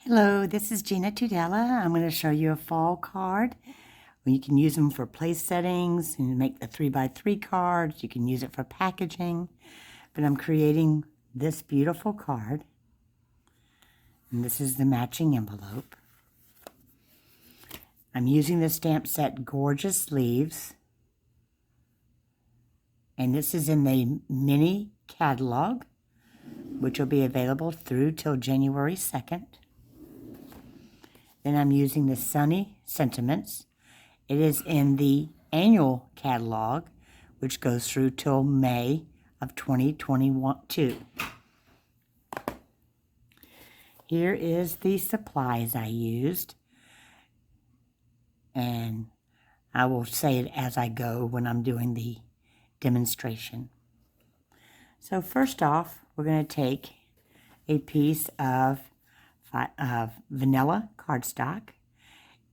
Hello, this is Gina Tudela. I'm going to show you a fall card. You can use them for place settings and make the 3x3 cards. You can use it for packaging. But I'm creating this beautiful card. And this is the matching envelope. I'm using the stamp set Gorgeous Leaves. And this is in the mini catalog, which will be available through till January 2nd. Then I'm using the Sunny Sentiments. It is in the annual catalog, which goes through till May of 2022. Here is the supplies I used. And I will say it as I go when I'm doing the demonstration. So first off, we're going to take a piece of vanilla cardstock,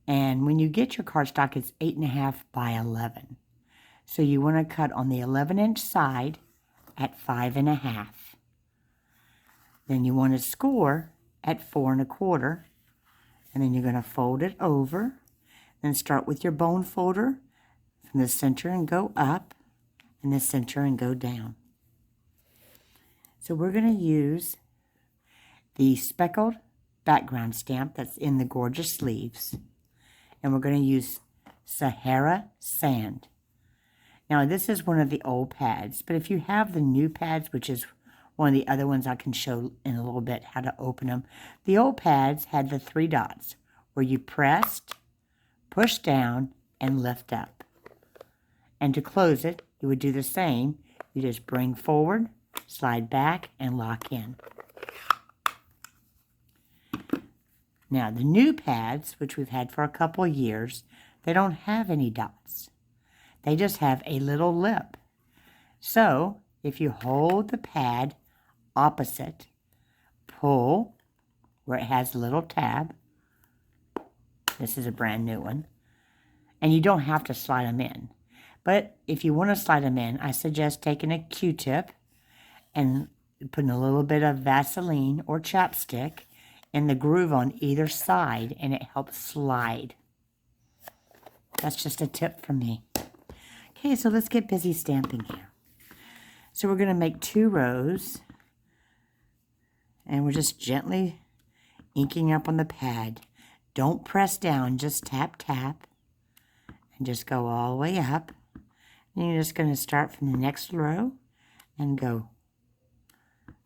and when you get your cardstock, it's 8.5 by 11. So you want to cut on the 11-inch side at 5.5. Then you want to score at 4.25, and then you're going to fold it over. Then start with your bone folder from the center and go up, and the center and go down. So we're going to use the speckled background stamp that's in the Gorgeous Leaves, and we're going to use Sahara Sand. Now this is one of the old pads, but if you have the new pads, which is one of the other ones I can show in a little bit how to open them. The old pads had the 3 dots where you pressed, push down, and lift up. And to close it, you would do the same. You just bring forward, slide back, and lock in. Now, the new pads, which we've had for a couple of years, they don't have any dots. They just have a little lip. So, if you hold the pad opposite, pull where it has a little tab. This is a brand new one. And you don't have to slide them in. But if you want to slide them in, I suggest taking a Q-tip and putting a little bit of Vaseline or chapstick in the groove on either side, and it helps slide. That's just a tip from me. Okay, so let's get busy stamping here. So we're going to make 2 rows, and we're just gently inking up on the pad. Don't press down, just tap, tap, and just go all the way up. And you're just going to start from the next row and go.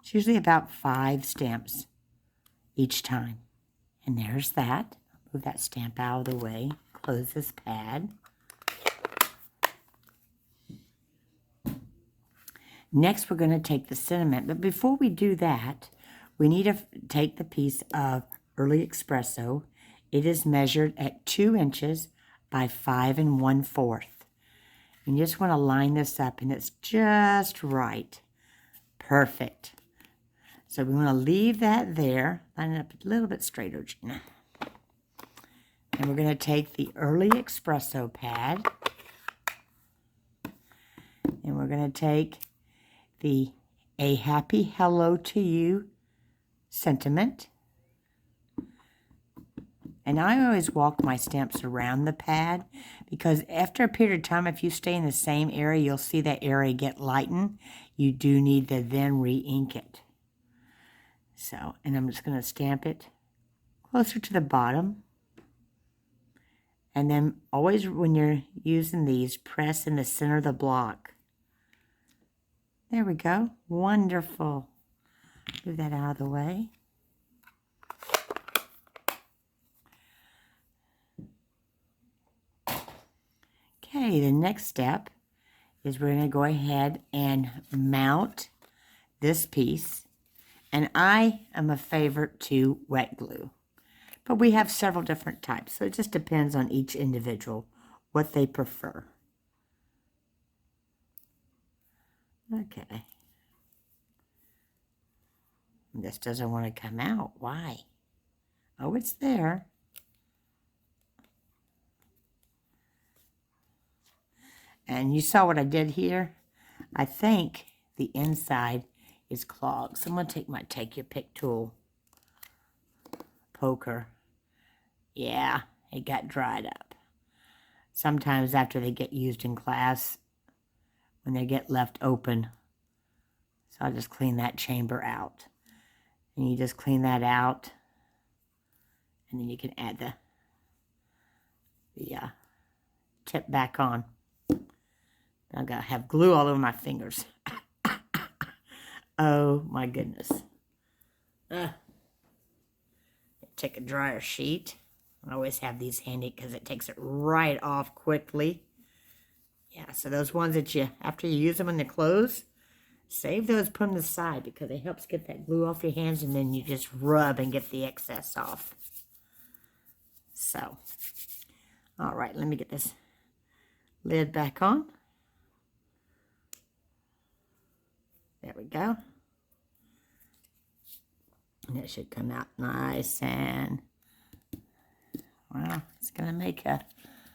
It's usually about 5 stamps each time. And there's that. Move that stamp out of the way. Close this pad. Next, we're going to take the sentiment. But before we do that, we need to take the piece of Early Espresso. It is measured at 2 inches by 5 1/4. You just want to line this up, and it's just right. Perfect. So we want to leave that there. Line it up a little bit straighter, Gina. And we're going to take the Early Espresso pad. And we're going to take the A Happy Hello to You sentiment. And I always walk my stamps around the pad, because after a period of time, if you stay in the same area, you'll see that area get lightened. You do need to then re-ink it. So, and I'm just going to stamp it closer to the bottom. And then always when you're using these, press in the center of the block. There we go. Wonderful. Move that out of the way. Okay, the next step is we're going to go ahead and mount this piece. And I am a favorite to wet glue. But we have several different types, so it just depends on each individual what they prefer. Okay. This doesn't want to come out. Why? Oh, it's there. And you saw what I did here? I think the inside is clogged. So I'm going to take my Take Your Pick tool, poker. Yeah, it got dried up. Sometimes after they get used in class, when they get left open. So I'll just clean that chamber out. And you just clean that out. And then you can add the tip back on. I gotta have glue all over my fingers. Oh my goodness. Take a dryer sheet. I always have these handy because it takes it right off quickly. Yeah, so those ones that after you use them in the clothes, save those, put them aside because it helps get that glue off your hands, and then you just rub and get the excess off. So, all right, let me get this lid back on. There we go. And it should come out nice and, well, it's going to make a,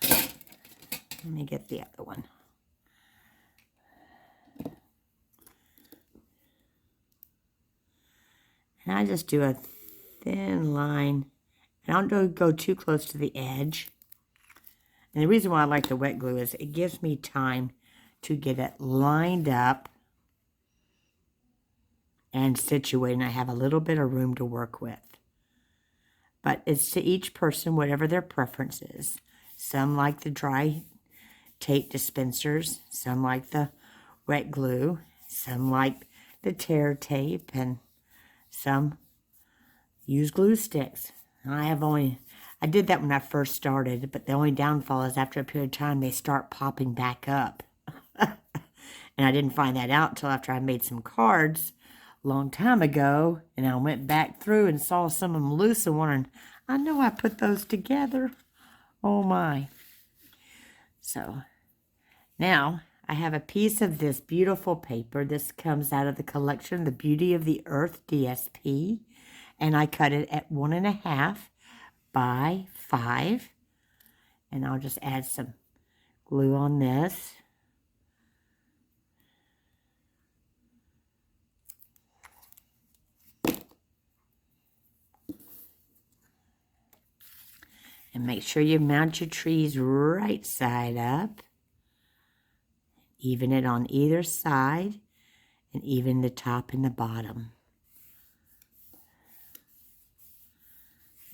let me get the other one. And I just do a thin line. I don't go too close to the edge. And the reason why I like the wet glue is it gives me time to get it lined up and situated, and I have a little bit of room to work with. But it's to each person, whatever their preference is. Some like the dry tape dispensers, some like the wet glue, some like the tear tape, and some use glue sticks. I did that when I first started, but the only downfall is after a period of time, they start popping back up. And I didn't find that out until after I made some cards a long time ago, and I went back through and saw some of them loose and wondering, I know I put those together. Oh my. So now I have a piece of this beautiful paper. This comes out of the collection, The Beauty of the Earth DSP, and I cut it at 1.5 by 5, and I'll just add some glue on this. And make sure you mount your trees right side up. Even it on either side, and even the top and the bottom.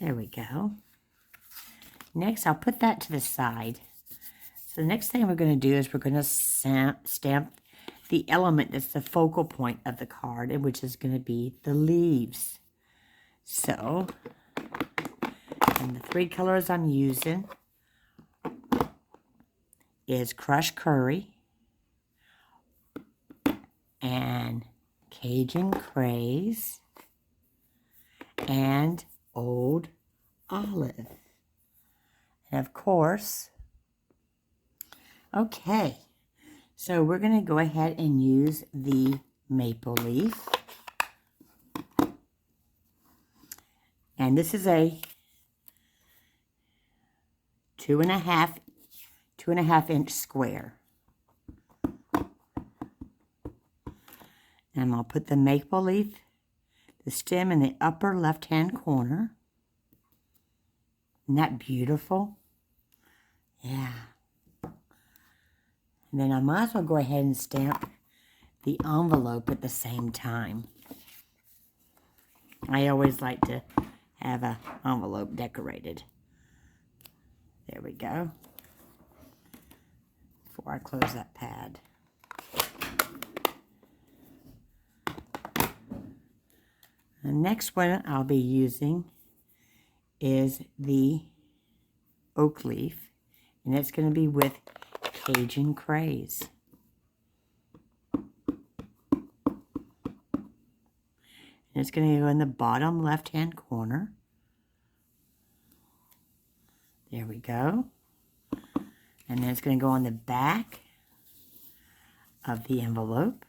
There we go. Next, I'll put that to the side. So the next thing we're going to do is we're going to stamp the element that's the focal point of the card, which is going to be the leaves. So, and the 3 colors I'm using is Crushed Curry and Cajun Craze and Old Olive. And of course, okay, so we're going to go ahead and use the maple leaf. And this is a 2.5 inch square. And I'll put the maple leaf, the stem in the upper left-hand corner. Isn't that beautiful? Yeah. And then I might as well go ahead and stamp the envelope at the same time. I always like to have an envelope decorated. There we go. Before I close that pad. The next one I'll be using is the oak leaf, and it's going to be with Cajun Craze. And it's going to go in the bottom left-hand corner. There we go. And then it's going to go on the back of the envelope.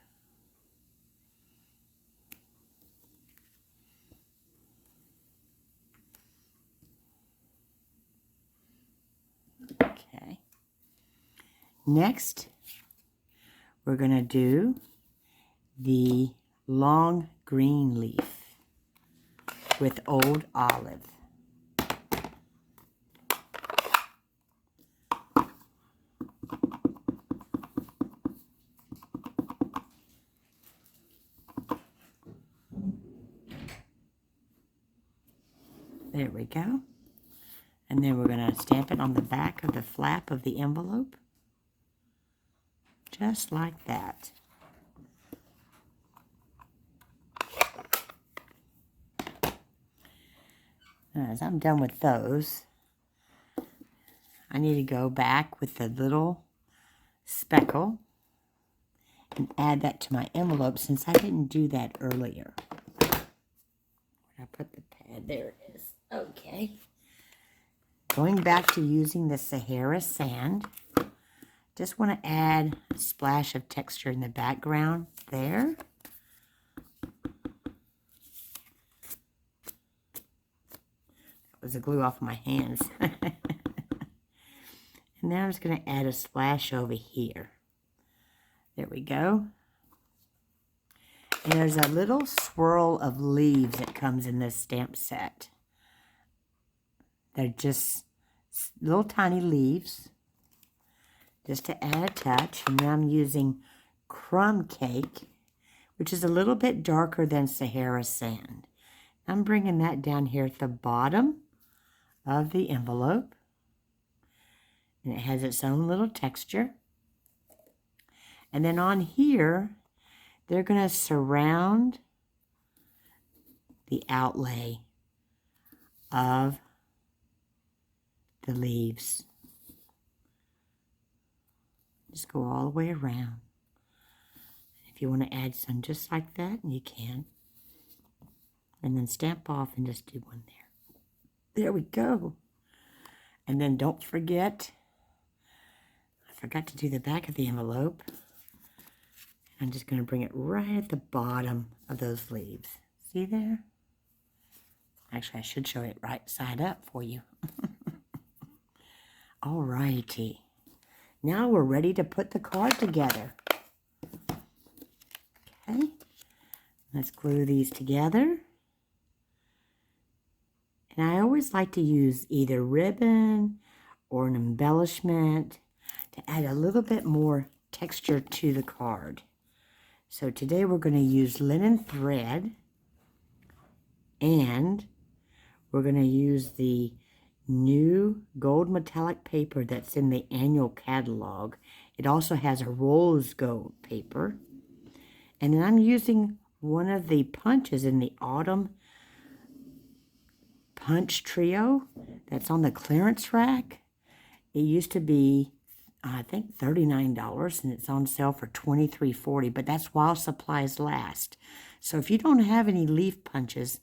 Okay. Next, we're going to do the long green leaf with Old Olive. There we go. And then we're going to stamp it on the back of the flap of the envelope. Just like that. As I'm done with those, I need to go back with the little speckle and add that to my envelope since I didn't do that earlier. Where did I put the pad? There it is. Okay. Going back to using the Sahara sand, just want to add a splash of texture in the background there. That was the glue off of my hands. And now I'm just going to add a splash over here. There we go. And there's a little swirl of leaves that comes in this stamp set. They're just little tiny leaves, just to add a touch. And now I'm using crumb cake, which is a little bit darker than Sahara sand. I'm bringing that down here at the bottom of the envelope. And it has its own little texture. And then on here, they're going to surround the outlay of the leaves. Just go all the way around. If you want to add some just like that, you can. And then stamp off and just do one there. There we go. And then don't forget, I forgot to do the back of the envelope. I'm just going to bring it right at the bottom of those leaves. See there? Actually, I should show it right side up for you. Alrighty. Now we're ready to put the card together. Okay. Let's glue these together. And I always like to use either ribbon or an embellishment to add a little bit more texture to the card. So today we're going to use linen thread, and we're going to use the new gold metallic paper that's in the annual catalog. It also has a rose gold paper. And then I'm using one of the punches in the Autumn Punch Trio that's on the clearance rack. It used to be, I think, $39, and it's on sale for $23.40, but that's while supplies last. So if you don't have any leaf punches,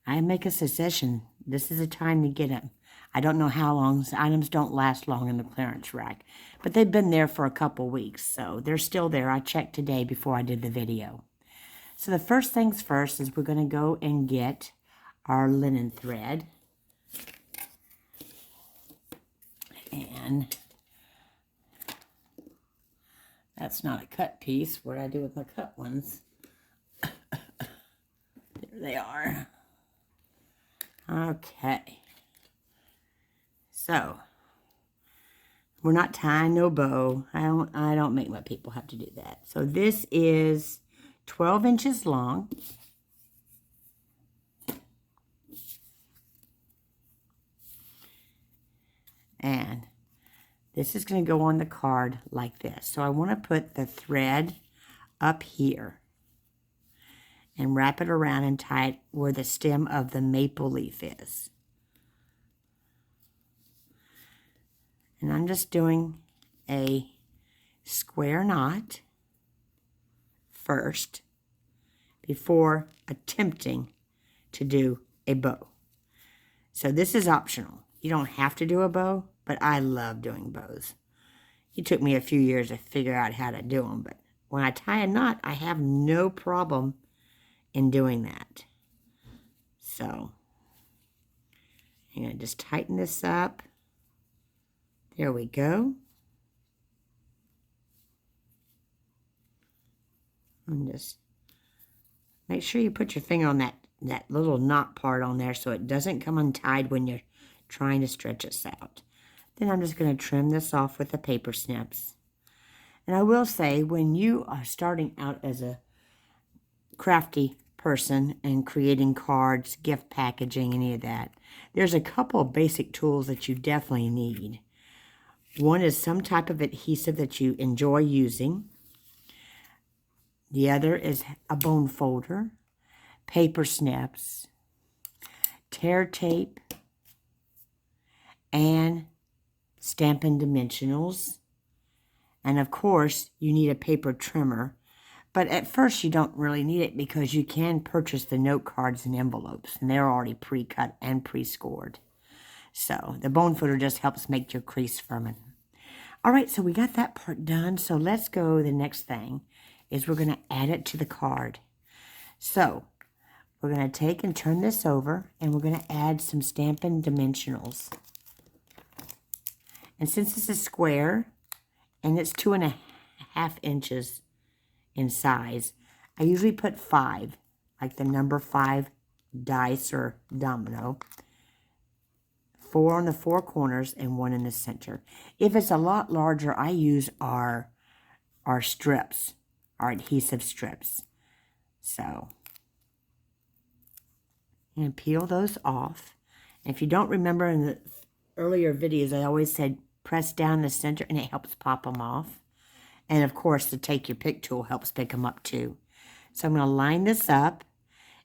I make a suggestion. This is a time to get them. I don't know how long. Items don't last long in the clearance rack, but they've been there for a couple weeks, so they're still there. I checked today before I did the video. So the first things first is we're going to go and get our linen thread. And that's not a cut piece. What do I do with my cut ones? There they are. Okay. So, we're not tying no bow. I don't make my people have to do that. So this is 12 inches long. And this is going to go on the card like this. So I want to put the thread up here and wrap it around and tie it where the stem of the maple leaf is. And I'm just doing a square knot first before attempting to do a bow. So this is optional. You don't have to do a bow, but I love doing bows. It took me a few years to figure out how to do them, but when I tie a knot, I have no problem in doing that. So I'm going to just tighten this up. There we go. And just make sure you put your finger on that little knot part on there so it doesn't come untied when you're trying to stretch this out. Then I'm just going to trim this off with the paper snips. And I will say, when you are starting out as a crafty person and creating cards, gift packaging, any of that, there's a couple of basic tools that you definitely need. One is some type of adhesive that you enjoy using. The other is a bone folder, paper snips, tear tape, and Stampin' Dimensionals. And of course, you need a paper trimmer. But at first, you don't really need it because you can purchase the note cards and envelopes, and they're already pre-cut and pre-scored. So the bone folder just helps make your crease firmer. All right, so we got that part done. So let's go. The next thing is we're going to add it to the card. So we're going to take and turn this over, and we're going to add some Stampin' Dimensionals. And since it's a square, and it's 2.5 inches in size, I usually put 5, like the number 5 dice or domino. 4 on the 4 corners and 1 in the center. If it's a lot larger, I use our strips, our adhesive strips. So, I'm going to peel those off. And if you don't remember in the earlier videos, I always said press down the center and it helps pop them off. And of course, the take your pick tool helps pick them up too. So I'm going to line this up,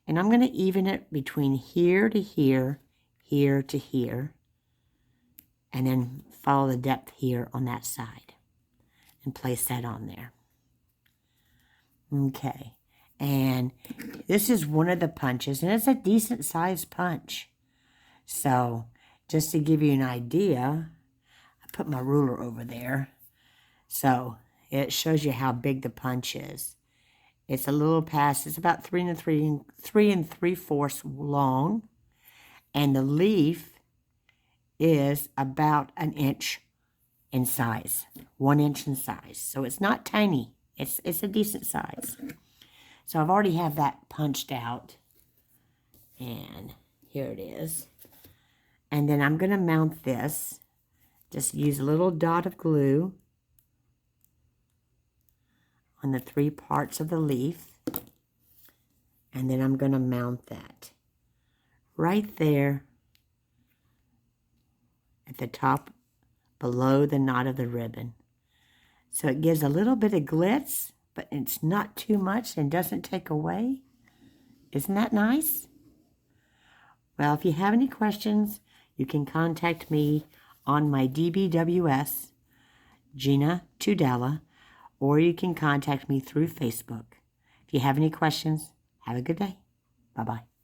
and I'm going to even it between here to here, here to here, and then follow the depth here on that side and place that on there. Okay, and this is one of the punches, and it's a decent sized punch. So just to give you an idea, I put my ruler over there. So it shows you how big the punch is. It's a little past, it's about 3 3/4 long. And the leaf is about 1 inch in size. 1 inch in size. So it's not tiny. It's a decent size. So I've already have that punched out. And here it is. And then I'm going to mount this. Just use a little dot of glue on the 3 parts of the leaf, and then I'm going to mount that right there at the top below the knot of the ribbon. So it gives a little bit of glitz, but it's not too much and doesn't take away. Isn't that nice? Well, if you have any questions, you can contact me on my DBWS, Gina Tudela, or you can contact me through Facebook. If you have any questions, have a good day. Bye-bye.